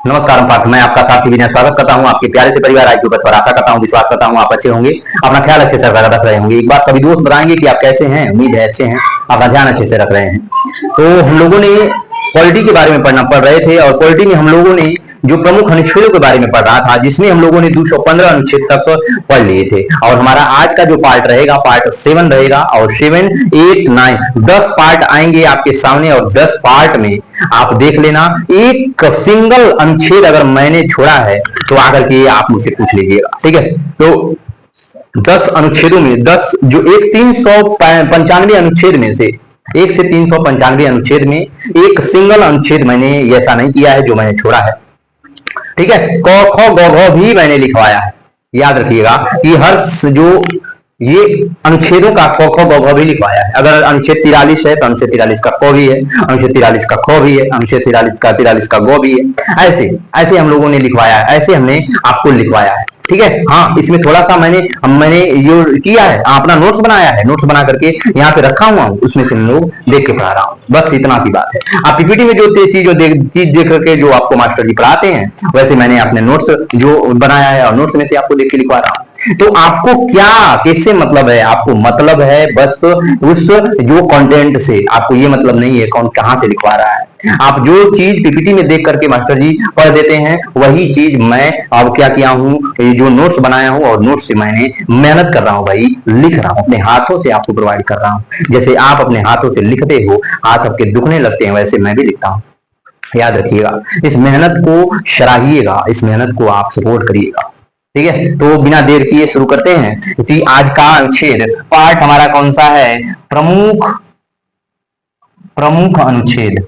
नमस्कार पार्थ, मैं आपका साथी विनय स्वागत करता हूं आपके प्यारे से परिवार आईक्यू पर। आशा करता हूं, विश्वास करता हूं आप अच्छे होंगे, अपना ख्याल अच्छे से रख रहे होंगे। एक बार सभी दोस्त बताएंगे कि आप कैसे हैं। उम्मीद है अच्छे हैं, अपना ध्यान अच्छे से रख रहे हैं। तो हम लोगों ने पॉलिटी के बारे में पढ़ रहे थे और पॉलिटी में हम लोगों ने जो प्रमुख अनुच्छेदों के बारे में पढ़ रहा था, जिसमें हम लोगों ने 215 अनुच्छेद तक पढ़ लिए थे। और हमारा आज का जो पार्ट रहेगा, पार्ट 7 रहेगा। और 7, 8, 9 10 पार्ट आएंगे आपके सामने और 10 पार्ट में आप देख लेना। एक सिंगल अनुच्छेद अगर मैंने छोड़ा है तो आकर के आप मुझसे पूछ लीजिएगा, ठीक है। तो 10 अनुच्छेदों में 10 जो एक 395 अनुच्छेद में से 1 से 395 अनुच्छेद में एक सिंगल अनुच्छेद मैंने ऐसा नहीं किया है जो मैंने छोड़ा है, ठीक है। क ख ग घ भी मैंने लिखवाया है। याद रखिएगा कि हर जो ये अनुच्छेदों का क ख ग घ भी लिखवाया है। अगर अनुच्छेद 43 है तो अनुच्छेद 43 का क भी है, अनुच्छेद 43 का ख भी है, अनुच्छेद 43 का ग भी है। ऐसे ऐसे हम लोगों ने लिखवाया है, ऐसे हमने आपको लिखवाया है, ठीक है। हाँ, इसमें थोड़ा सा मैंने ये किया है, अपना नोट्स बनाया है। नोट्स बना करके यहाँ पे रखा हुआ हूँ, उसमें से हम लोग देख के पढ़ा रहा हूँ। बस इतना सी बात है। आप पीपीटी में जो चीज देख करके जो आपको मास्टर जी पढ़ाते हैं, वैसे मैंने अपने नोट्स जो बनाया है और नोट्स में से आपको देख के लिखवा रहा हूँ। तो आपको क्या किससे मतलब है? आपको मतलब है बस उस जो कंटेंट से। आपको ये मतलब नहीं है कौन कहां से लिखवा रहा है। आप जो चीज पीपीटी में देख करके मास्टर जी पढ़ देते हैं, वही चीज मैं अब क्या किया हूं, ये जो नोट्स बनाया हूं और नोट्स से मैंने मेहनत कर रहा हूं भाई, लिख रहा हूं, अपने हाथों से आपको प्रोवाइड कर रहा हूं। जैसे आप अपने हाथों से लिखते हो, हाथ आपके दुखने लगते हैं, वैसे मैं भी लिखता हूं। याद रखिएगा, इस मेहनत को सराहिएगा, इस मेहनत को आप सपोर्ट करिएगा, ठीक है। तो बिना देर किए शुरू करते हैं कि आज का अनुच्छेद पार्ट हमारा कौन सा है? प्रमुख अनुच्छेद।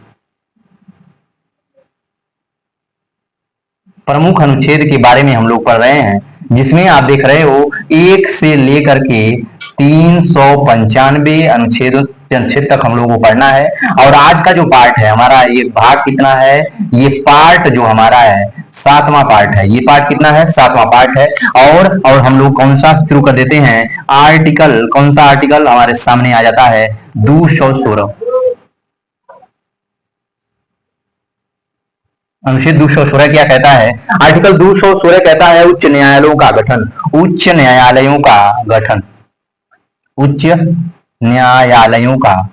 प्रमुख अनुच्छेद के बारे में हम लोग पढ़ रहे हैं, जिसमें आप देख रहे हो 1 से लेकर के 395 अनुच्छेद तक हम लोगों को पढ़ना है। और आज का जो पार्ट है हमारा, ये भाग कितना है? ये पार्ट जो हमारा है 7वां पार्ट है। ये पार्ट कितना है? 7वां पार्ट है। और हम लोग कौन सा शुरू कर देते हैं? आर्टिकल। कौन सा आर्टिकल हमारे सामने आ जाता है? 216। अनुच्छेद 216 क्या कहता है? आर्टिकल 216 कहता है उच्च न्यायालयों का गठन। उच्च न्यायालयों का गठन। उच्च न्यायालयों का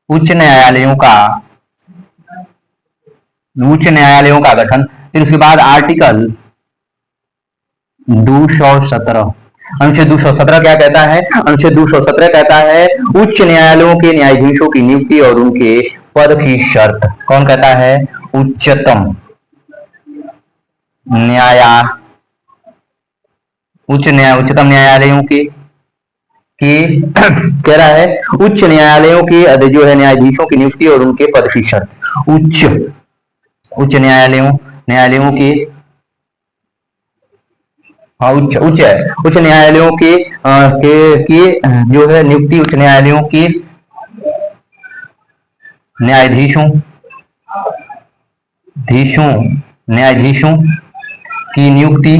उच्च न्यायालयों का उच्च न्यायालयों का गठन। फिर उसके बाद आर्टिकल 217। अनुच्छेद 217 क्या कहता है? अनुच्छेद 217 कहता है उच्च न्यायालयों के न्यायाधीशों की नियुक्ति और उनके पद की शर्त। कौन कहता है? उच्चतम न्यायालयों के कह रहा है उच्च न्यायालयों के जो है न्यायाधीशों की नियुक्ति और उनके पद की शर्त। उच्च न्यायालयों के हाँ उच्च न्यायालयों के जो है नियुक्ति, उच्च न्यायालयों के न्यायाधीशों की नियुक्ति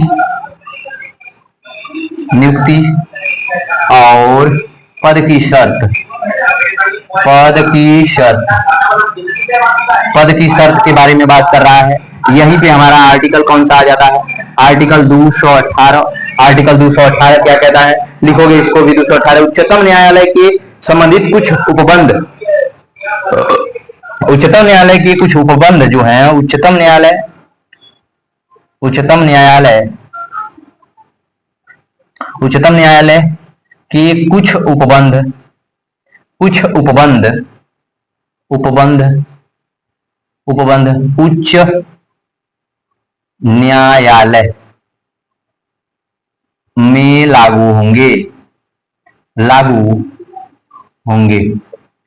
और पद की शर्त। पद की शर्त के बारे में बात कर रहा है। यहीं पे हमारा आर्टिकल कौन सा आ जाता है? आर्टिकल 218। आर्टिकल 218 क्या कहता है? लिखोगे इसको भी 218। उच्चतम न्यायालय के संबंधित कुछ उपबंध। उच्चतम न्यायालय के कुछ उपबंध जो हैं, उच्चतम न्यायालय के कुछ उपबंध उच्च न्यायालय में लागू होंगे,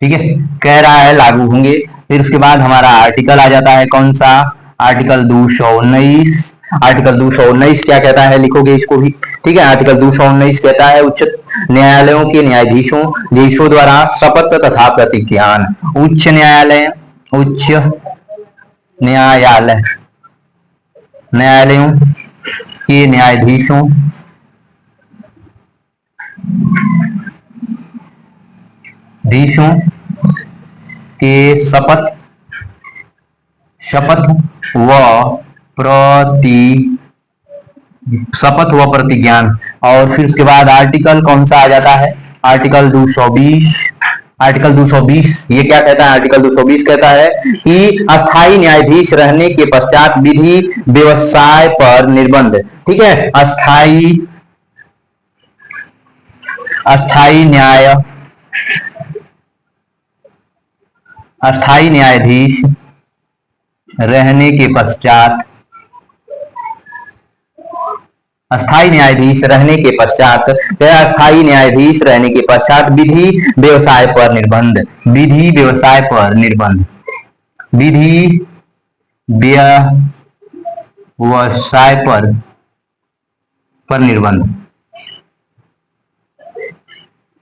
ठीक है। कह रहा है लागू होंगे। फिर उसके बाद हमारा आर्टिकल आ जाता है कौन सा? आर्टिकल 219। आर्टिकल 219 क्या कहता है? लिखोगे इसको भी, ठीक है। आर्टिकल 219 कहता है उच्च न्यायालयों के न्यायाधीशों द्वारा शपथ तथा प्रतिज्ञान। उच्च न्यायालयों के न्यायाधीशों के शपथ व प्रति शपथ व प्रतिज्ञान। और फिर उसके बाद आर्टिकल कौन सा आ जाता है, आर्टिकल 220। आर्टिकल 220 ये क्या कहता है, आर्टिकल 220 कहता है कि अस्थायी न्यायाधीश रहने के पश्चात विधि व्यवसाय पर निर्बंध। ठीक है, अस्थायी न्यायाधीश रहने के पश्चात, अस्थायी न्यायाधीश रहने के पश्चात, अस्थायी न्यायाधीश रहने के पश्चात विधि व्यवसाय पर निर्बंध, विधि व्यवसाय पर निर्बंध, विधि व्यवसाय पर निर्बंध,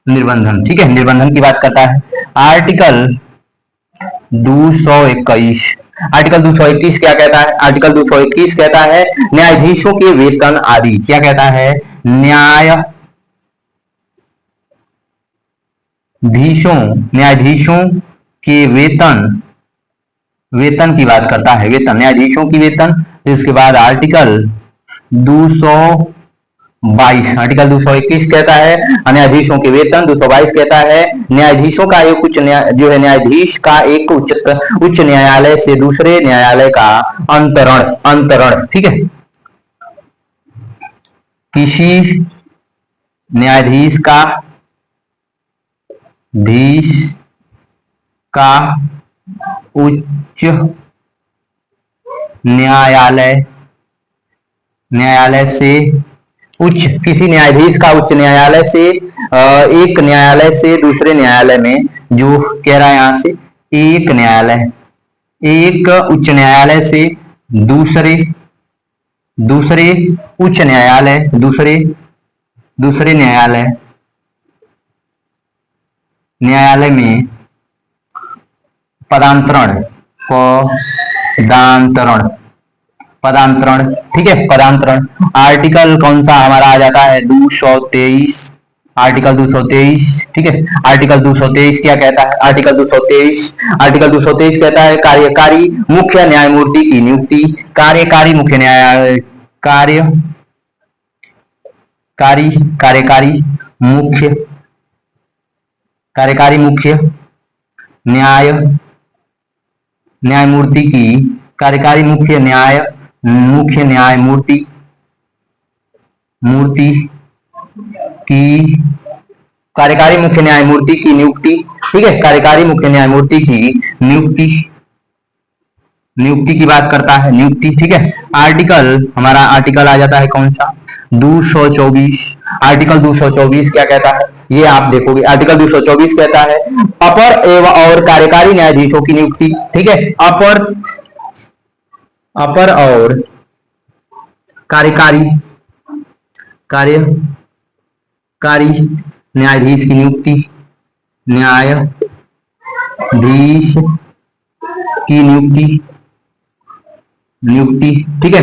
निर्बंधन। ठीक है, निर्बंधन की बात करता है। आर्टिकल 221, आर्टिकल 221 क्या कहता है, आर्टिकल 221 कहता है न्यायाधीशों के वेतन आदि। क्या कहता है, न्यायाधीशों के वेतन की बात करता है, वेतन, न्यायाधीशों की वेतन। फिर उसके बाद आर्टिकल 222, आर्टिकल 221 कहता है न्यायाधीशों के वेतन। 222 कहता है न्यायाधीशों का एक जो है न्यायाधीश का एक उच्च न्यायालय से दूसरे न्यायालय का अंतरण। ठीक है, किसी न्यायाधीश का उच्च न्यायालय से किसी न्यायाधीश का उच्च न्यायालय से एक न्यायालय से दूसरे न्यायालय में, जो कह रहा है यहां से एक उच्च न्यायालय से दूसरे उच्च न्यायालय, दूसरे न्यायालय में पदांतरण। ठीक है, पदांतरण। आर्टिकल कौन सा हमारा आ जाता है, 223, आर्टिकल 223। ठीक है, आर्टिकल 223 क्या कहता है, आर्टिकल 223 कहता है कार्यकारी मुख्य न्यायमूर्ति की नियुक्ति, कार्यकारी मुख्य न्यायमूर्ति की, कार्यकारी मुख्य न्यायमूर्ति की, कार्यकारी मुख्य न्यायमूर्ति की नियुक्ति। ठीक है, कार्यकारी मुख्य न्यायमूर्ति की नियुक्ति की बात करता है, नियुक्ति। ठीक है, हमारा आर्टिकल आ जाता है कौन सा, 224। आर्टिकल 224 क्या कहता है, ये आप देखोगे। आर्टिकल 224 कहता है अपर एवं और कार्यकारी न्यायाधीशों की नियुक्ति। ठीक है, अपर और कार्यकारी न्यायाधीश की नियुक्ति, ठीक है,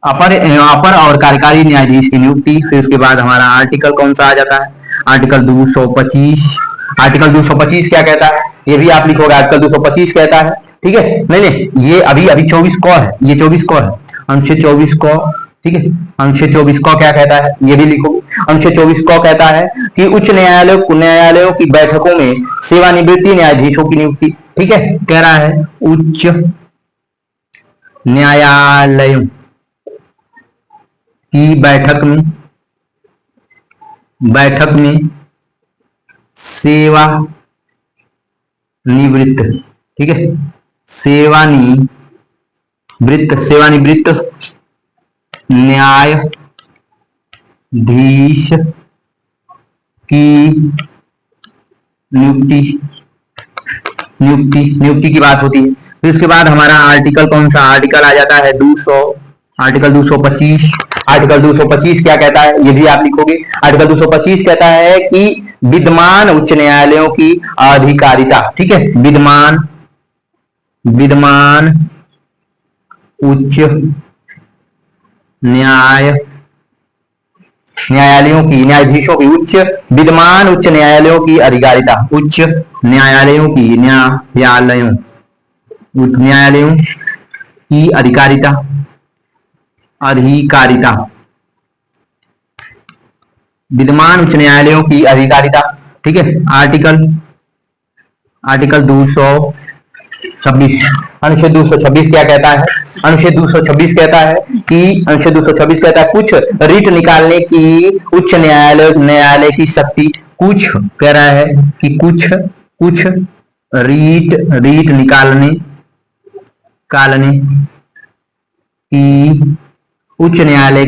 अपर और कार्यकारी न्यायाधीश की नियुक्ति। फिर उसके बाद हमारा आर्टिकल कौन सा आ जाता है, आर्टिकल 225। आर्टिकल 225 क्या कहता है, ये भी आप लिखोगे। आर्टिकल 225 कहता है, ठीक है, नहीं ये अभी 24 क है, ये 24 क है, अनुच्छेद 24 क। ठीक है, अनुच्छेद 24 क क्या कहता है, ये भी लिखोगे। अनुच्छेद 24 क कहता है कि उच्च न्यायालयों की बैठकों में सेवानिवृत्ति न्यायाधीशों की नियुक्ति। ठीक है, कह रहा है उच्च न्यायालयों की बैठक में सेवानिवृत्त, ठीक है, सेवानिवृत्त न्यायाधीश की नियुक्ति की बात होती है। फिर उसके बाद हमारा आर्टिकल कौन सा, आर्टिकल आ जाता है 200, आर्टिकल 225। आर्टिकल 225 क्या कहता है, ये भी आप लिखोगे। आर्टिकल 225 कहता है कि विद्यमान उच्च न्यायालयों की अधिकारिता। ठीक है, विद्यमान उच्च न्यायालयों की, न्यायाधीशों की, विद्यमान उच्च न्यायालयों की अधिकारिता, उच्च न्यायालयों की अधिकारिता। अधिकारिता, विद्यमान उच्च न्यायालयों की अधिकारिता। ठीक है, आर्टिकल 226, अनुच्छेद 226 क्या कहता है? अनुच्छेद 226 कहता है कि अनुच्छेद 226 कहता है कुछ रीट निकालने की उच्च न्यायालय की शक्ति, कुछ कह रहा है कि कुछ रीट निकालने की उच्च न्यायालय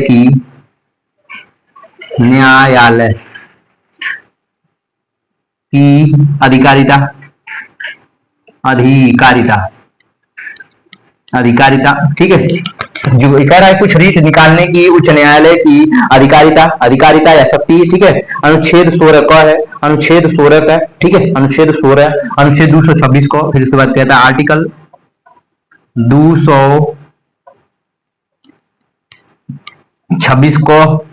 की अधिकारिता, ठीक है। जो कह रहा है कुछ रीट निकालने की उच्च न्यायालय की अधिकारिता या शक्ति, ठीक है। अनुच्छेद 16 का है, अनुच्छेद 16 का, ठीक है, अनुच्छेद 16, अनुच्छेद 226 को, फिर उसके बाद कहता है आर्टिकल 226 को,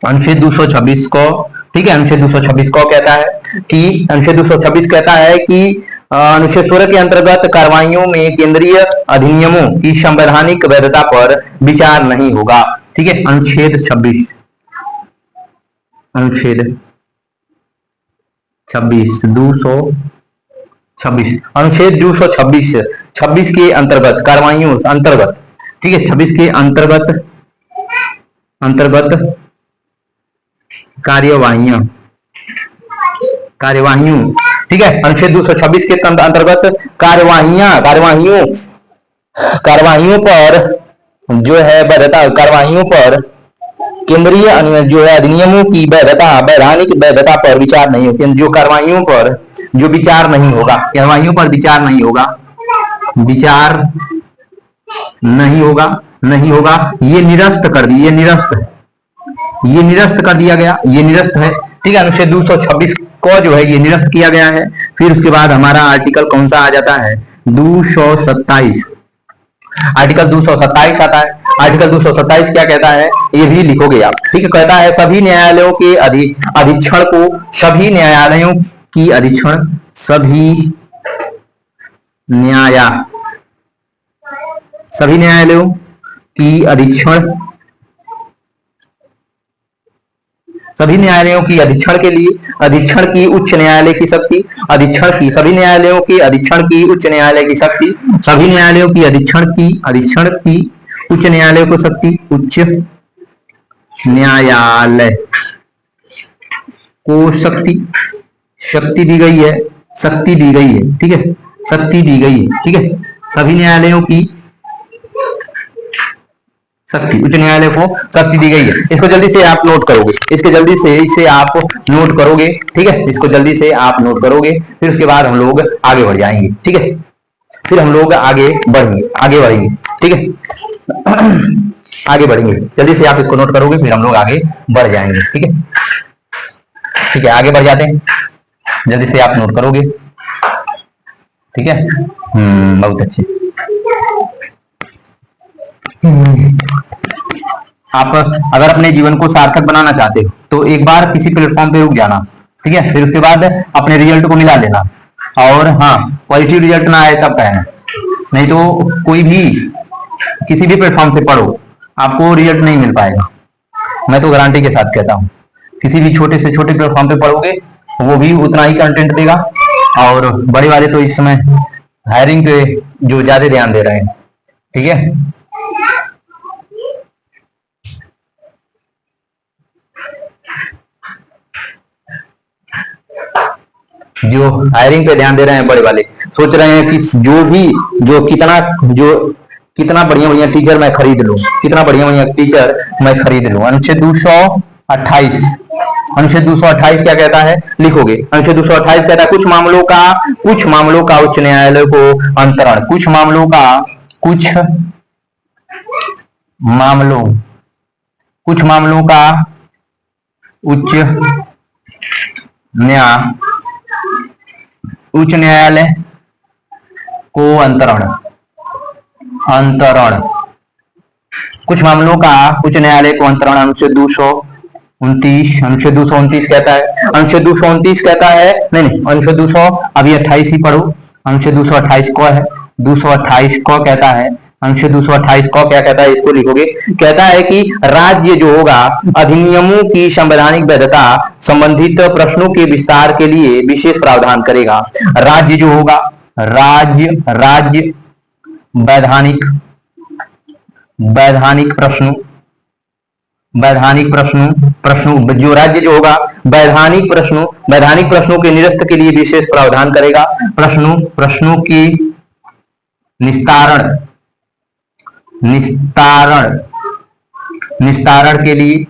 अनुच्छेद 226 को, ठीक है, अनुच्छेद 226 को कहता है कि अनुच्छेद 226 कहता है कि अनुच्छेद 16 के अंतर्गत कार्रवाइयों में केंद्रीय अधिनियमों की संवैधानिक वैधता पर विचार नहीं होगा। ठीक है, अनुच्छेद 26, अनुच्छेद 226 के अंतर्गत कार्रवाइयों अंतर्गत, ठीक है, 26 के अंतर्गत कार्यवाहियों, ठीक है, अनुच्छेद 226 के अंतर्गत कार्यवाहियों पर जो है वैधता, कार्यवाहियों पर केंद्रीय जो है अधिनियमों की वैधानिक वैधता पर विचार नहीं होगा। जो कार्रवाइयों पर जो विचार नहीं होगा, कार्रवाइयों पर विचार नहीं होगा, ये निरस्त कर दी, ये निरस्त कर दिया गया, ये निरस्त है। ठीक है, अनुच्छेद 226 को जो है ये निरस्त किया गया है। फिर उसके बाद हमारा आर्टिकल कौन सा आ जाता है? 227, आर्टिकल 227 आता है। आर्टिकल 227 क्या कहता है ये भी लिखोगे आप, ठीक है। कहता है सभी न्यायालयों के अधीक्षण को, सभी न्यायालयों की अधीक्षण, सभी न्यायालयों की अधीक्षण, सभी न्यायालयों की अधीक्षण के लिए अधीक्षण की उच्च न्यायालय की शक्ति, अधीक्षण की, सभी न्यायालयों के अधीक्षण की उच्च न्यायालय की शक्ति, सभी न्यायालयों की अधीक्षण की उच्च न्यायालय को शक्ति, उच्च न्यायालय को शक्ति दी गई है, शक्ति दी गई है, ठीक है, शक्ति दी गई है, ठीक है। सभी न्यायालयों की शक्ति, उच्च न्यायालय को शक्ति दी गई है। इसको जल्दी से आप नोट करोगे, इसके जल्दी से इसे आप नोट करोगे, ठीक है, इसको जल्दी से आप नोट करोगे। फिर उसके बाद हम लोग आगे बढ़ जाएंगे, ठीक है, फिर हम लोग आगे बढ़ेंगे, ठीक है, आगे बढ़ेंगे। जल्दी से आप इसको नोट करोगे, फिर हम लोग आगे बढ़ जाएंगे, ठीक है, ठीक है, आगे बढ़ जाते हैं। जल्दी से आप नोट करोगे, ठीक है, बहुत अच्छे। आप अगर अपने जीवन को सार्थक बनाना चाहते हो तो एक बार किसी प्लेटफॉर्म पे रुक जाना, ठीक है, फिर उसके बाद अपने रिजल्ट को मिला लेना, और हाँ, पॉजिटिव रिजल्ट ना आए तब कहना, नहीं तो कोई भी किसी भी प्लेटफॉर्म से पढ़ो आपको रिजल्ट नहीं मिल पाएगा। मैं तो गारंटी के साथ कहता हूँ, किसी भी छोटे से छोटे प्लेटफॉर्म पे पढ़ोगे वो भी उतना ही कंटेंट देगा, और बड़े वाले तो इस समय हायरिंग पे जो ज्यादा ध्यान दे रहे हैं, ठीक है। जो हायरिंग पे ध्यान दे रहे हैं बड़े वाले, सोच रहे हैं कि कितना बढ़िया टीचर मैं खरीद लूं, कितना बढ़िया टीचर मैं खरीद लूं। अनुच्छेद 228, अनुच्छेद 228 क्या कहता है लिखोगे। अनुच्छेद 228 कहता है कुछ मामलों का उच्च न्यायालय को अंतरण, कुछ मामलों का उच्च न्यायालय को अंतरण, कुछ मामलों का उच्च न्यायालय को अंतरण। अनुच्छेद 229 कहता है, अनुच्छेद 229 कहता है, नहीं, अनुच्छेद 200 अभी 28 ही पढ़ो। अनुच्छेद 228 को है, 228 को कहता है अनुच्छेद 228 को क्या कहता है, इसको लिखोगे। कहता है कि राज्य जो होगा अधिनियमों की संवैधानिक वैधता संबंधित प्रश्नों के विस्तार के लिए विशेष प्रावधान करेगा। राज्य जो होगा, राज्य वैधानिक वैधानिक प्रश्नों प्रश्नों जो राज्य जो होगा वैधानिक प्रश्नों के निरस्त के लिए विशेष प्रावधान करेगा। प्रश्नों के निस्तारण निस्तारण के लिए,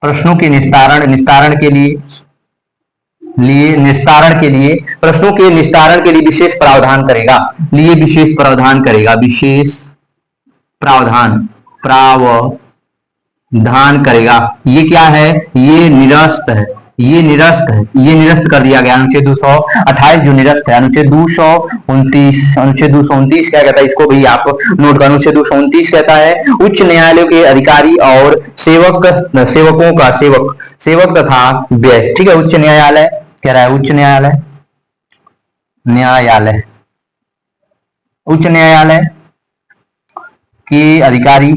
प्रश्नों के निस्तारण के लिए प्रश्नों के निस्तारण के लिए विशेष प्रावधान करेगा। प्रावधान करेगा। ये क्या है, ये निरस्त है, ये निरस्त कर दिया गया। अनुच्छेद 228 जो निरस्त है। अनुच्छेद 229 क्या कहता है, इसको भी आप नोट करो। अनुच्छेद 229 कहता है उच्च न्यायालयों के अधिकारी और सेवक तथा व्यय। ठीक है, उच्च न्यायालय कह रहा है, उच्च न्यायालय के अधिकारी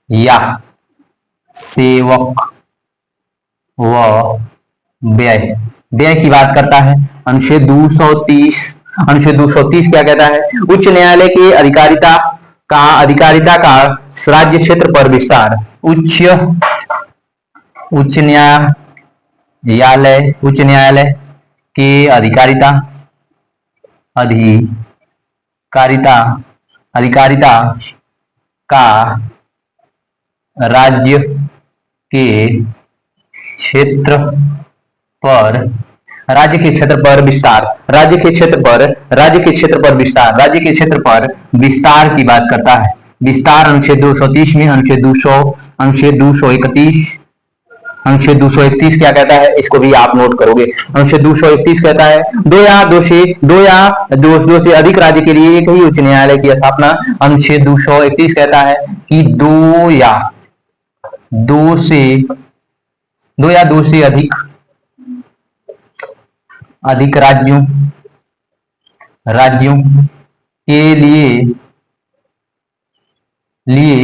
या सेवक व व्यय की बात करता है। अनुच्छेद 230 क्या कहता है, उच्च न्यायालय के अधिकारिता का राज्य क्षेत्र पर विस्तार। उच्च न्यायालय के अधिकारिता का राज्य के क्षेत्र पर विस्तार की बात करता है। विस्तार अनुच्छेद 230 में। अनुच्छेद 231 क्या कहता है, इसको भी आप नोट करोगे। अनुच्छेद 231 कहता है दो से अधिक राज्य के लिए एक ही उच्च न्यायालय की स्थापना। अनुच्छेद 231 कहता है कि दो से अधिक राज्यों के लिए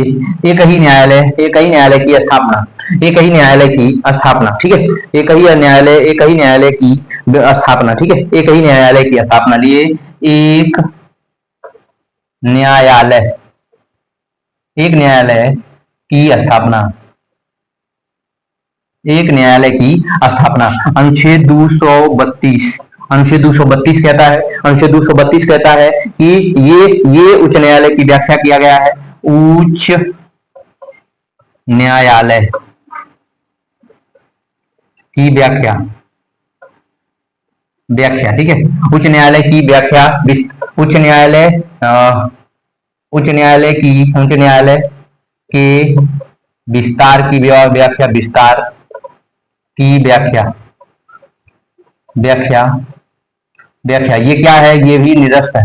एक ही न्यायालय की स्थापना। ठीक है, एक ही न्यायालय की स्थापना। ठीक है, एक ही न्यायालय की स्थापना लिए एक न्यायालय की स्थापना। अनुच्छेद 232 कहता है कि ये उच्च न्यायालय की व्याख्या किया गया है। उच्च न्यायालय की व्याख्या। ठीक है, उच्च न्यायालय की व्याख्या, उच्च न्यायालय के विस्तार की व्याख्या। ये क्या है, ये भी निरस्त है,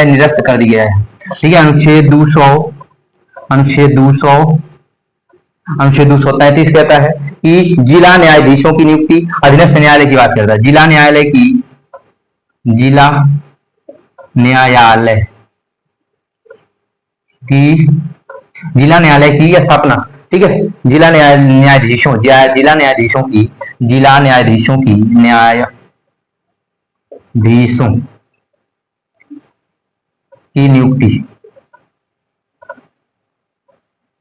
निरस्त कर दिया है। ठीक है, अनुच्छेद 233 कहता है कि जिला न्यायाधीशों की नियुक्ति। अधीनस्थ न्यायालय की बात करता है। जिला न्यायालय की स्थापना। ठीक है, जिला न्यायाधीशों की नियुक्ति।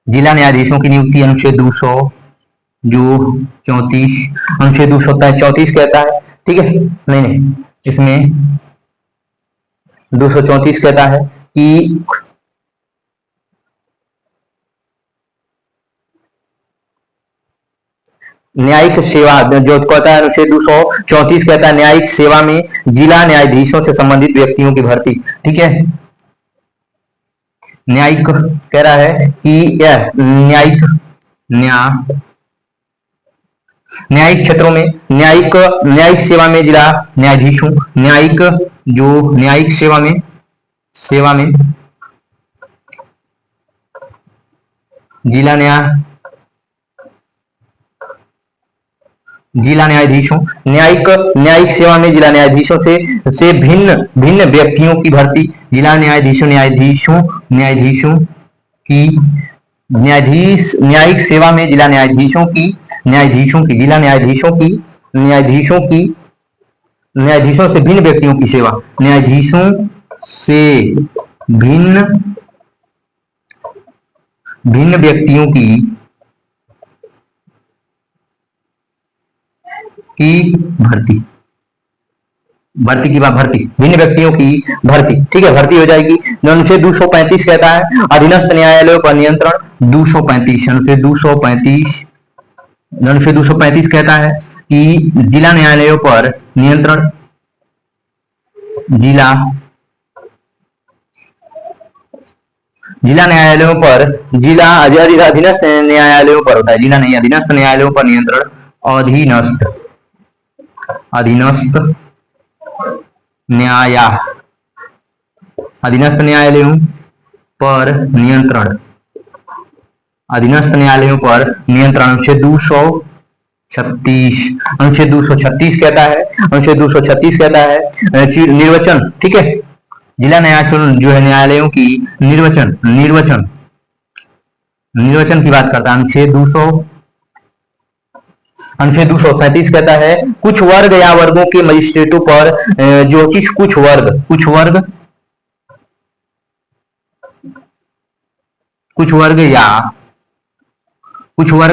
जिला न्यायाधीशों की नियुक्ति अनुच्छेद 234 कहता है। ठीक है, नहीं, इसमें 234 कहता है कि न्यायिक सेवा जो कहता है। अनुच्छेद 234 कहता है न्यायिक सेवा में जिला न्यायाधीशों से संबंधित व्यक्तियों की भर्ती। ठीक है, न्यायिक कह रहा है कि यह न्यायिक क्षेत्रों में न्यायिक सेवा में जिला न्यायाधीशों न्यायिक सेवा में जिला जिला न्यायाधीशों, न्यायिक न्यायिक सेवा में जिला न्यायाधीशों से भिन्न भिन्न व्यक्तियों की भर्ती। जिला न्यायाधीशों न्यायाधीशों न्यायाधीशों की न्यायाधीश न्यायिक सेवा में जिला न्यायाधीशों की जिला न्यायाधीशों से भिन्न व्यक्तियों की सेवा, न्यायाधीशों से भिन्न भिन्न व्यक्तियों की भर्ती, भर्ती की बात, भर्ती भिन्न व्यक्तियों की भर्ती, ठीक है, भर्ती हो जाएगी। अनुच्छेद 235 कहता है अधीनस्थ न्यायालयों पर नियंत्रण। 235 अनुच्छेद 235 कहता है कि जिला न्यायालयों पर नियंत्रण, जिला न्यायालयों पर, जिला अधीनस्थ न्यायालयों पर होता है, जिला नहीं, अधीनस्थ न्यायालयों पर नियंत्रण, अधीनस्थ न्यायालयों पर नियंत्रण, अधीनस्थ न्यायालयों पर नियंत्रण। अनुच्छेद 236 कहता है, अनुच्छेद 236 कहता है निर्वचन, ठीक है, जिला न्यायालय जो है न्यायालयों की निर्वचन की बात करता है। अनुच्छेद 237 कहता है कुछ वर्ग या वर्गों के मजिस्ट्रेटों पर जो कि कुछ वर्ग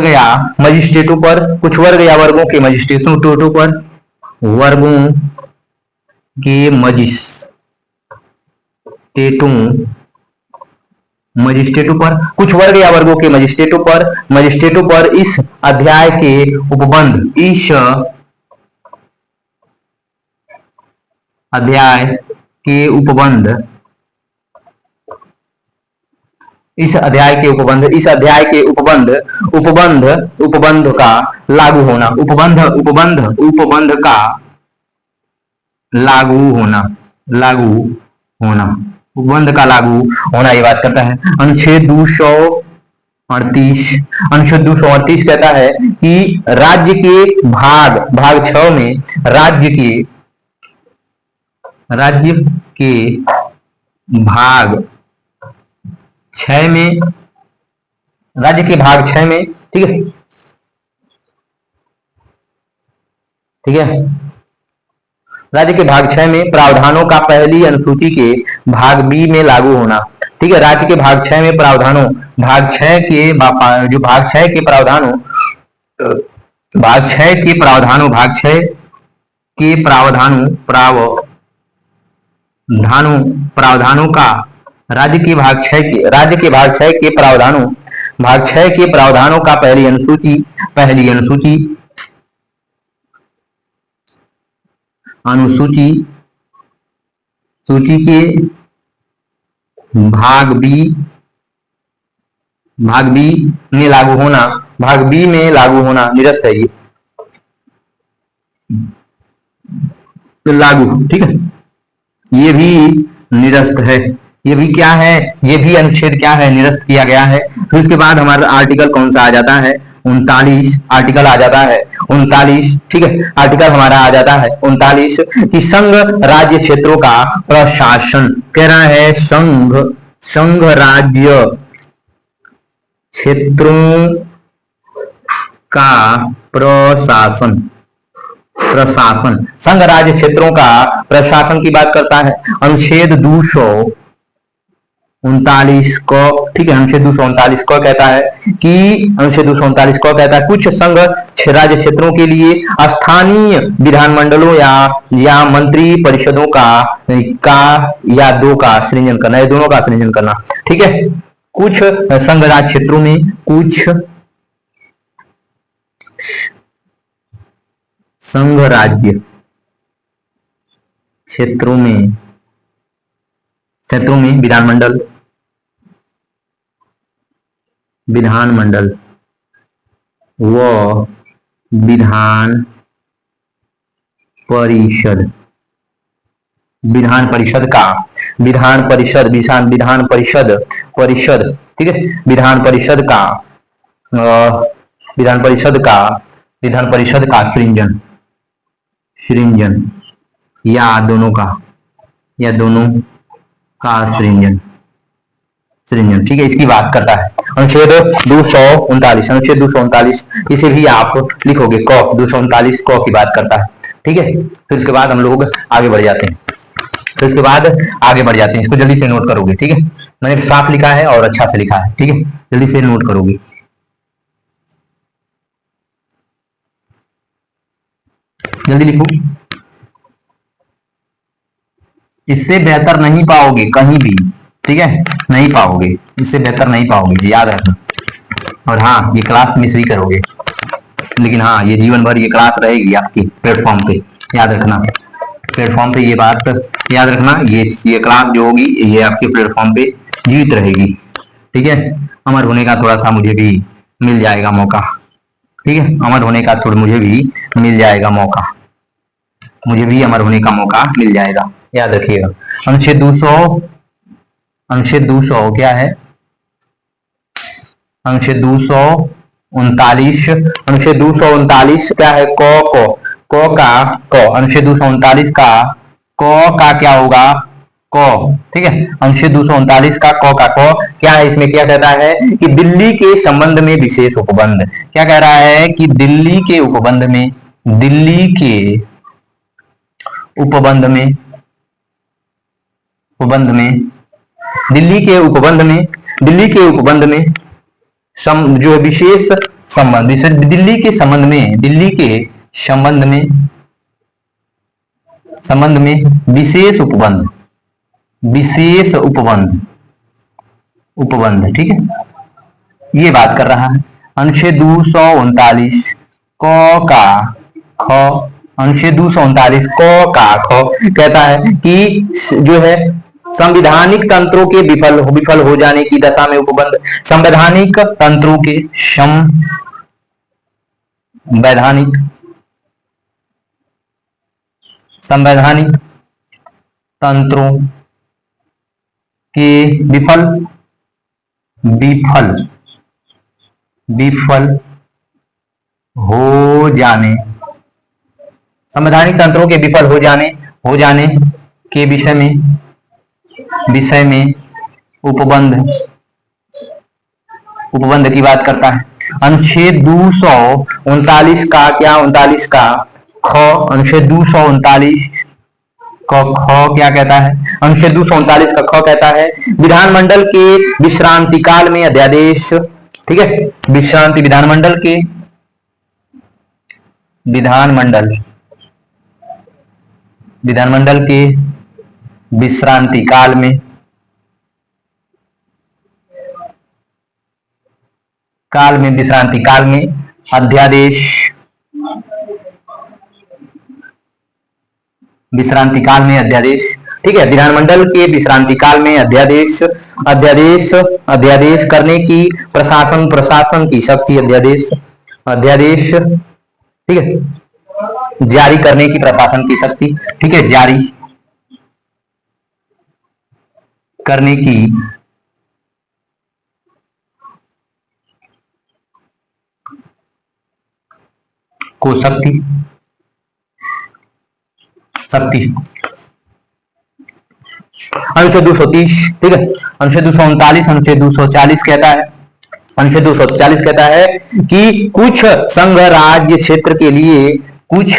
या मजिस्ट्रेटों पर, कुछ वर्ग या वर्गों के मजिस्ट्रेटों पर, वर्गों के मजिस्ट्रेटों पर, कुछ वर्ग या वर्गों के मजिस्ट्रेटों पर इस अध्याय के उपबंध, इस अध्याय के उपबंध का लागू होना, उपबंध का लागू होना ये बात करता है। अनुच्छेद 238 कहता है कि राज्य के भाग 6 में, राज्य के भाग 6 में, ठीक है, राज्य के भाग 6 में प्रावधानों का पहली अनुसूची के भाग बी में लागू होना, ठीक है, राज्य के भाग 6 में प्रावधानों, भाग 6 के प्रावधानों का राज्य के भाग 6 के प्रावधानों का पहली अनुसूची के भाग बी में लागू होना, निरस्त है ये लागू, ठीक है, ये भी निरस्त है, ये भी क्या है, ये भी अनुच्छेद क्या है, निरस्त किया गया है। फिर उसके बाद हमारा आर्टिकल कौन सा आ जाता है, 39 आर्टिकल आ जाता है, 39, ठीक है, आर्टिकल हमारा आ जाता है 39 कि संघ राज्य क्षेत्रों का प्रशासन, कह रहा है संघ राज्य क्षेत्रों का प्रशासन, संघ राज्य क्षेत्रों का प्रशासन की बात करता है। अनुच्छेद 239 को, ठीक है, अनुच्छेद 239 को कहता है कुछ संघ राज्य क्षेत्रों के लिए स्थानीय विधानमंडलों या मंत्री परिषदों का या दो का सृजन करना, या दोनों का सृजन करना, ठीक है, कुछ संघ राज्य क्षेत्रों में, कुछ संघ राज्य क्षेत्रों में विधानमंडल व विधान परिषद का, ठीक है, विधान परिषद का विधान परिषद का सृजन, सृजन या दोनों का, या दोनों का सृजन, सृजन, ठीक है, इसकी बात करता है। अनुच्छेद 239, अनुच्छेद 239 इसे भी आप लिखोगे क, 239 क की बात करता है, ठीक है। फिर उसके बाद हम लोग आगे बढ़ जाते हैं, फिर उसके बाद आगे बढ़ जाते हैं, इसको जल्दी से नोट करोगे, ठीक है। मैंने साफ लिखा है और अच्छा से लिखा है, ठीक है, जल्दी से नोट करोगे। जल्दी लिखो, इससे बेहतर नहीं पाओगे कहीं भी, ठीक है, नहीं पाओगे, इससे बेहतर नहीं पाओगे, याद रखना। और हाँ, ये क्लास मिस भी करोगे, लेकिन हाँ, ये जीवन भर ये क्लास रहेगी आपकी प्लेटफॉर्म पे, याद रखना। प्लेटफॉर्म पे ये बात याद रखना, ये क्लास जो होगी ये आपके प्लेटफॉर्म पे जीवित रहेगी, ठीक है। अमर होने का थोड़ा सा मुझे भी मिल जाएगा मौका, ठीक है, अमर होने का थोड़ा मुझे भी मिल जाएगा मौका, मुझे भी अमर होने का मौका मिल जाएगा, याद रखिएगा। अनुच्छेद 200, अनुच्छेद 200 क्या है, अनुच्छेद 239, अनुच्छेद 239 क्या है, क का क, अनुच्छेद 239 का क का क्या होगा, क, ठीक है। अनुच्छेद 239 का क का क क्या है, इसमें क्या कहता है कि दिल्ली के संबंध में विशेष उपबंध, क्या कह रहा है कि दिल्ली के उपबंध में, दिल्ली के उपबंध में, उपबंध में, दिल्ली के उपबंध में, दिल्ली के उपबंध में जो विशेष संबंध, दिल्ली के संबंध में, दिल्ली के संबंध में, संबंध में विशेष उपबंध, विशेष उपबंध, उपबंध, ठीक है, ये बात कर रहा है। अनुच्छेद 239 क का ख, अनुच्छेद 239 क का ख कहता है कि जो है संवैधानिक तंत्रों के विफल हो जाने की दशा में उपबंध, संवैधानिक तंत्रों के, संवैधानिक, संवैधानिक तंत्रों के विफल, विफल, विफल हो जाने, संवैधानिक तंत्रों के विफल हो जाने के विषय में, विषय में उपबंध, उपबंध की बात करता है। अनुच्छेद 239 का क्या, 39 का ख, अनुच्छेद 239 का ख क्या कहता है, अनुच्छेद 239 का ख कहता है विधानमंडल के विश्रांति काल में अध्यादेश, ठीक है, विश्रांति, विधानमंडल के, विधानमंडल, विधानमंडल के विश्रांति काल में, काल में, विश्रांति काल में अध्यादेश, विश्रांति काल में अध्यादेश, ठीक है, विधानमंडल के विश्रांति काल में अध्यादेश, अध्यादेश, अध्यादेश करने की प्रशासन, प्रशासन की शक्ति, अध्यादेश, अध्यादेश, ठीक है, जारी करने की प्रशासन की शक्ति, ठीक है, जारी करने की को शक्ति, शक्ति। अनुच्छेद 230, ठीक है, अनुच्छेद 239, अनुच्छेद 240 कहता है, अनुच्छेद 240 कहता है कि कुछ संघ राज्य क्षेत्र के लिए, कुछ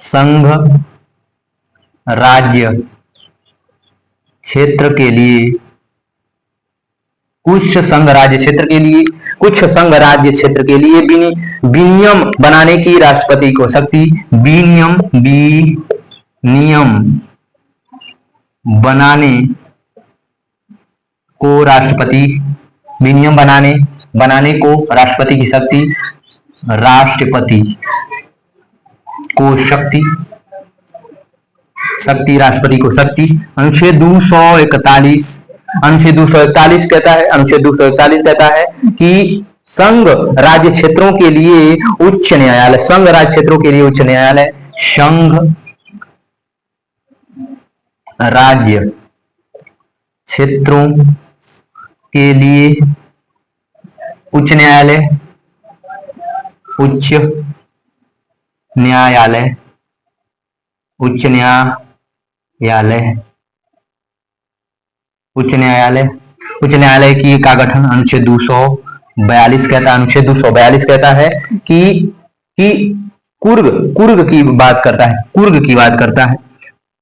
संघ राज्य क्षेत्र के लिए, कुछ संघ राज्य क्षेत्र के लिए, कुछ संघ राज्य क्षेत्र के लिए विनियम बनाने की राष्ट्रपति को शक्ति, विनियम, विनियम बनाने को राष्ट्रपति, विनियम बनाने को राष्ट्रपति की शक्ति, राष्ट्रपति को शक्ति, शक्ति, राष्ट्रपति को शक्ति। अनुच्छेद 241, अनुच्छेद 241 कहता है, अनुच्छेद 241 कहता है कि संघ राज्य क्षेत्रों के लिए उच्च न्यायालय, संघ राज्य क्षेत्रों के लिए उच्च न्यायालय, संघ राज्य क्षेत्रों के लिए उच्च न्यायालय, उच्च न्यायालय, उच्च न्यायालय, उच्च न्यायालय, उच्च न्यायालय की का गठन अनुच्छेद 242 कहता है। अनुच्छेद 242 कहता है कि कुर्ग कुर्ग की बात करता है, कुर्ग की बात करता है,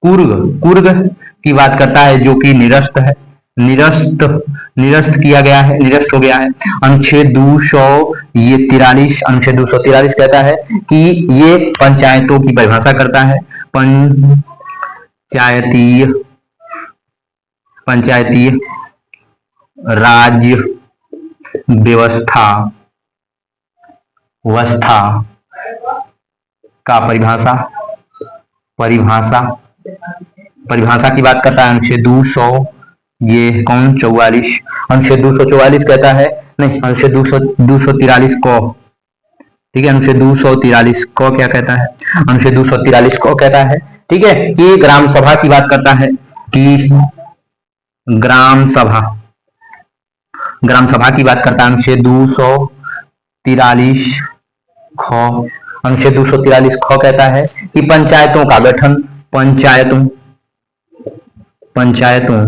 कुर्ग कुर्ग की बात करता है, जो कि निरस्त है, निरस्त किया गया है, निरस्त हो गया है। अनुच्छेद 243 अनुच्छेद 243 कहता है कि ये पंचायतों की परिभाषा करता है। पंचायतीय राज्य व्यवस्था का परिभाषा की बात करता है। अनुच्छेद 244 अनुच्छेद 244 कहता है, नहीं अनुच्छेद 243 को, ठीक है, अनुच्छेद 243 को क्या कहता है, अनुच्छेद 243 को कहता है, ठीक है, कि ग्राम सभा की बात करता है, कि ग्राम सभा की बात करता है। अनुच्छेद 243 ख, अनुच्छेद 243 ख कहता है कि पंचायतों का गठन, पंचायतों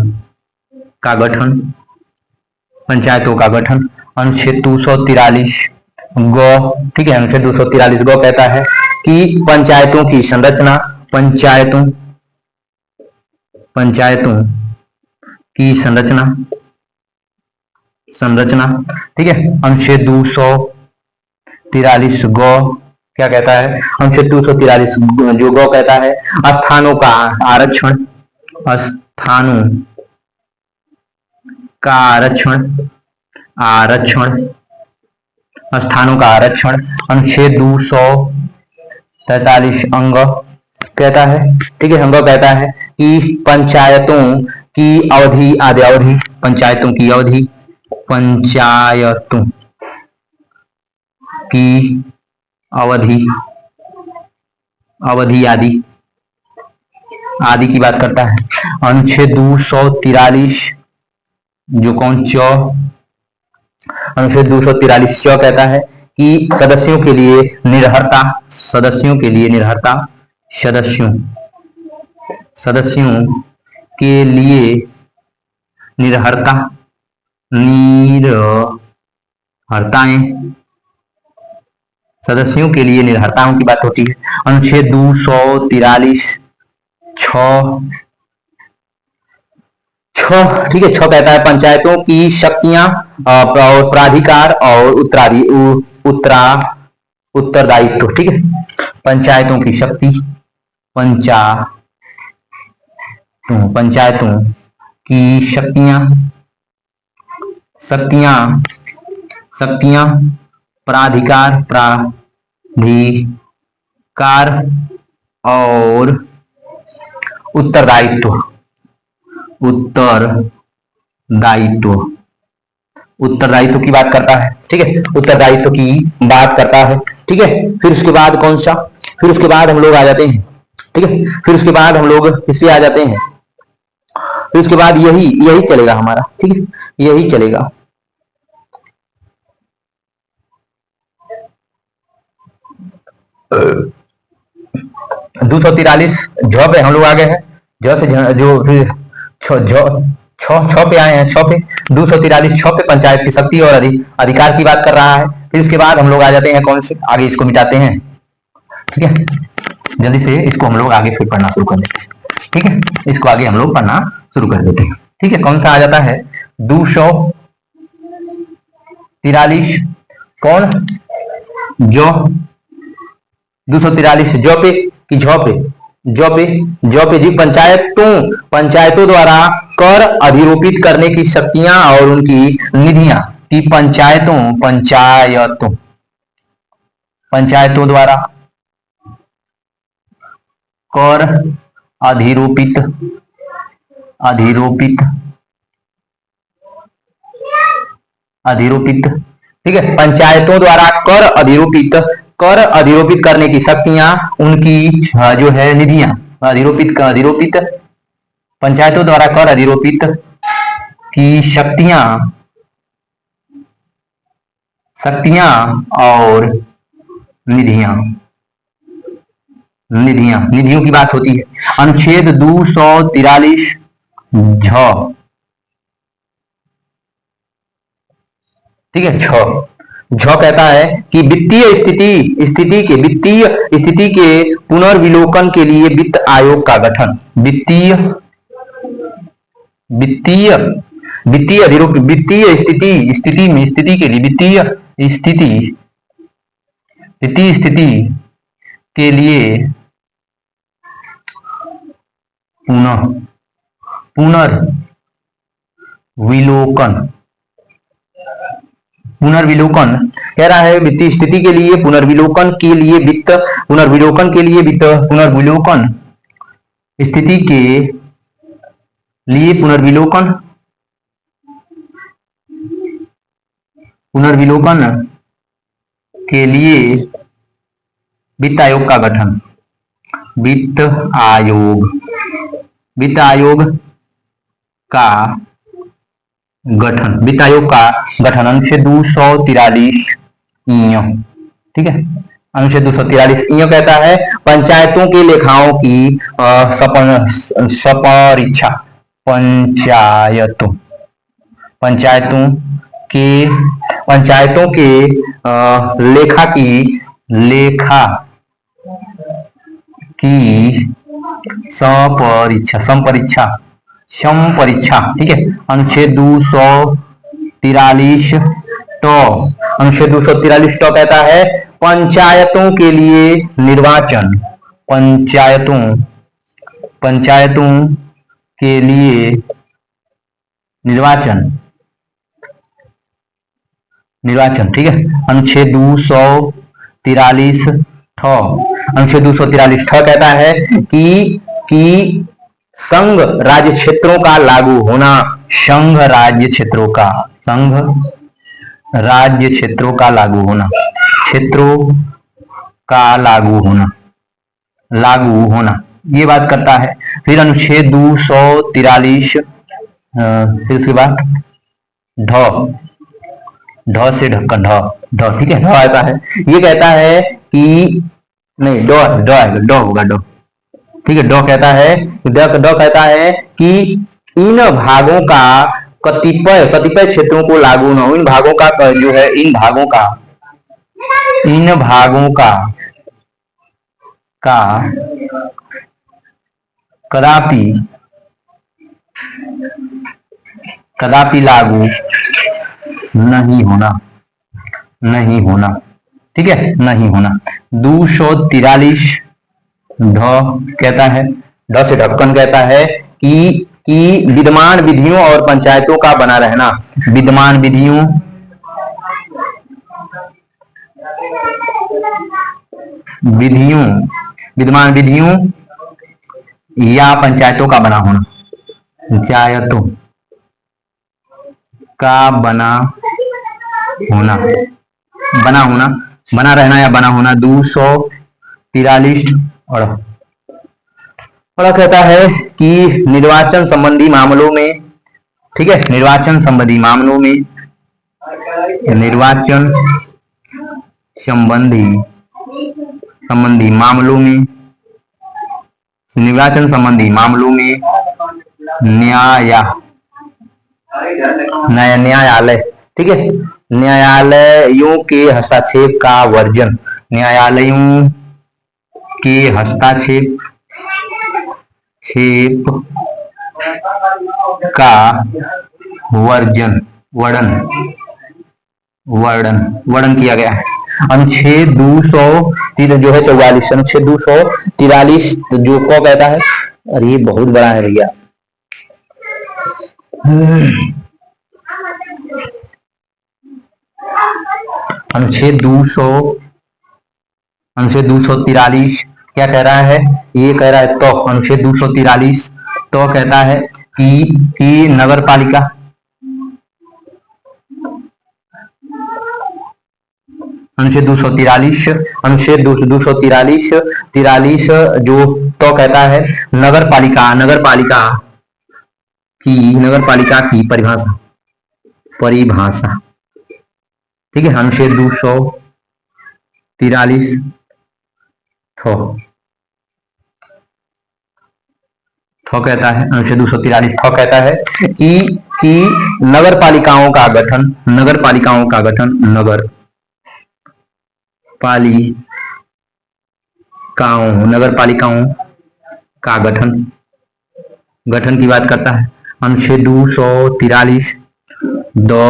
का गठन। अनुच्छेद 243 ग, ठीक है, अनुच्छेद 243 ग कहता है कि पंचायतों की संरचना, पंचायतों की संरचना, ठीक है। अनुच्छेद 243 ग क्या कहता है, अनुच्छेद 243 जो ग कहता है, स्थानों का आरक्षण, स्थानों का आरक्षण। अनुच्छेद 243 अंग कहता है, ठीक है, अंग कहता है कि पंचायतों की अवधि आदि, पंचायतों की अवधि, पंचायतों की अवधि आदि की बात करता है। अनुच्छेद 243 जो कौन च, अनुच्छेद 243 च कहता है कि सदस्यों के लिए निर्भरता, सदस्यों के लिए निर्भरता सदस्यों के लिए निर्भरताओं की बात होती है। अनुच्छेद 243 छ, ठीक है, छ कहता है पंचायतों की शक्तियां और प्राधिकार और उत्तरदायित्व, ठीक है, पंचायतों की शक्ति, पंचायतों की शक्तियां, प्राधिकार और उत्तरदायित्व की बात करता है, ठीक है, उत्तरदायित्व की बात करता है, ठीक है। फिर उसके बाद कौन सा, फिर उसके बाद हम लोग आ जाते हैं, ठीक है, फिर उसके बाद हम लोग इस पे आ जाते हैं, फिर उसके बाद यही चलेगा हमारा, ठीक है, यही चलेगा। दो 243 झ पे हम लोग आ गए हैं, झ से जो फिर छ पे आए हैं, छ पे 243 छ पे पंचायत की शक्ति और अधिकार की बात कर रहा है। फिर उसके बाद हम लोग आ जाते हैं कौन से, आगे इसको मिटाते हैं, ठीक है, जल्दी से इसको हम लोग आगे फिर पढ़ना शुरू कर देते हैं, ठीक है, इसको आगे हम लोग पढ़ना शुरू कर देते हैं, ठीक है। कौन सा आ जाता है 243 कौन, जो 243 जो पे कि झ पे, जी पंचायतों द्वारा कर अधिरोपित करने की शक्तियां और उनकी निधियां की पंचायतों द्वारा कर अधिरोपित, ठीक है, पंचायतों द्वारा कर अधिरोपित करने की शक्तियां, उनकी जो है निधियां, अधिरोपित पंचायतों द्वारा कर अधिरोपित की शक्तियां शक्तियां और निधियां, निधियों की बात होती है। अनुच्छेद 243 झ, ठीक है, झ कहता है कि वित्तीय स्थिति के पुनर्विलोकन के लिए वित्त आयोग का गठन। वित्तीय वित्तीय वित्तीय स्थिति के लिए वित्तीय स्थिति के लिए पुनर्विलोकन कह रहा है। वित्तीय स्थिति के लिए पुनर्विलोकन के लिए वित्त पुनर्विलोकन स्थिति के लिए पुनर्विलोकन के लिए वित्त आयोग का गठन। वित्त आयोग का गठन अनुच्छेद 243 ठीक है। अनुच्छेद 243 कहता है पंचायतों के लेखाओं की सपरीक्षा। पंचायतों के लेखा की संपरीक्षा, ठीक है। अनुच्छेद 243 कहता है पंचायतों के लिए निर्वाचन। पंचायतों के लिए निर्वाचन, ठीक है। अनुच्छेद 243 कहता है कि संघ राज्य क्षेत्रों का लागू होना। संघ राज्य क्षेत्रों का लागू होना ये बात करता है। फिर अनुच्छेद 243 फिर उसके बाद ढ से ढक्कन ठीक है, ढ आता है। ये कहता है कि नहीं, डो होगा, ठीक है। डो कहता है कि इन भागों का कतिपय क्षेत्रों को लागू न हो। इन भागों का जो है इन भागों का कदापि लागू नहीं होना, ठीक है, नहीं होना। 243 ढ कहता है, ढ से ढक्कन कहता है कि विद्यमान विधियों और पंचायतों का बना रहना। विद्यमान विधियों या पंचायतों का बना होना। पंचायतों का बना रहना या बना होना। 243 और कहता है कि निर्वाचन संबंधी मामलों में, ठीक है, निर्वाचन संबंधी मामलों में न्यायालय, ठीक है, न्यायालयों के हस्तक्षेप का वर्जन। न्यायालयों के हस्तक्षेप का वर्णन किया गया है। अनुच्छेद 243 जो है 44, अनुच्छेद 243 जो को कहता है, और ये बहुत बड़ा है भैया। अनुच्छेद 243 क्या कह रहा है? ये कह रहा है तो अनुच्छेद 243 तो कहता है कि नगर पालिका अनुच्छेद 243 जो तो कहता है नगर पालिका की परिभाषा ठीक है, अनुच्छेद 243 थो थो कहता है, अनुच्छेद 243 थो कहता है कि नगर पालिकाओं का गठन, नगर पालिकाओं का गठन, नगर पालिकाओं, नगर पालिकाओं का गठन, गठन की बात करता है। अनुच्छेद 243 दो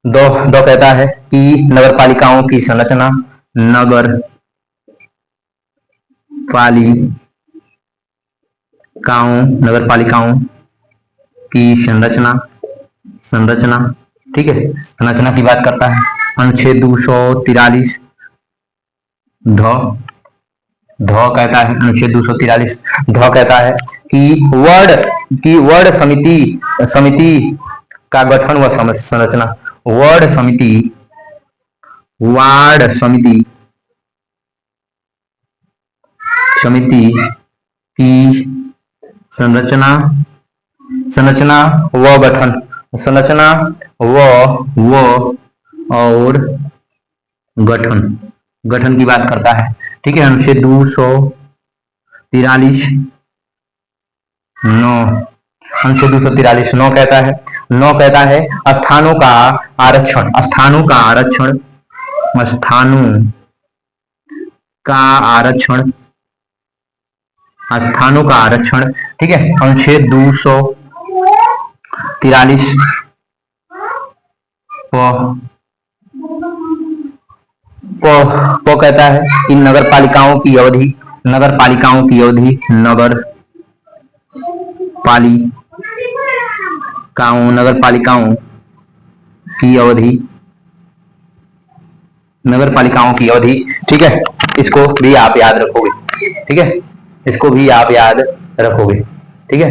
दो दो कहता है कि नगर पालिकाओं की संरचना, नगर पालिकाओं, नगर पालिकाओं की संरचना, संरचना, ठीक है, संरचना की बात करता है। अनुच्छेद 243 ध ध कहता है, अनुच्छेद 243 ध कहता है कि वर्ड समिति, समिति का गठन व संरचना, वार्ड समिति, वार्ड समिति, समिति की संरचना, संरचना व गठन, संरचना व और गठन, गठन की बात करता है। ठीक है, अनुच्छेद 243 9, अनुच्छेद 243 9 कहता है, 9 कहता है स्थानों का आरक्षण, स्थानों का आरक्षण, स्थानों का आरक्षण, स्थानों का आरक्षण। ठीक है, अनुच्छेद 243 को कहता है कि नगर पालिकाओं की अवधि, नगर पालिकाओं की अवधि, नगर पालिकाओं, नगर पालिकाओं की अवधि, नगर पालिकाओं की अवधि। ठीक है, इसको भी आप याद रखोगे। ठीक है, इसको भी आप याद रखोगे। ठीक है,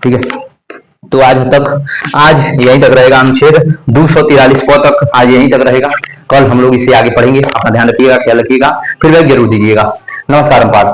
ठीक है, तो आज यहीं तक रहेगा, अनुच्छेद 243 तक आज यहीं तक रहेगा। कल हम लोग इसे आगे पढ़ेंगे। अपना ध्यान रखिएगा, ख्याल रखिएगा, फीडबैक जरूर दीजिएगा। नमस्कार।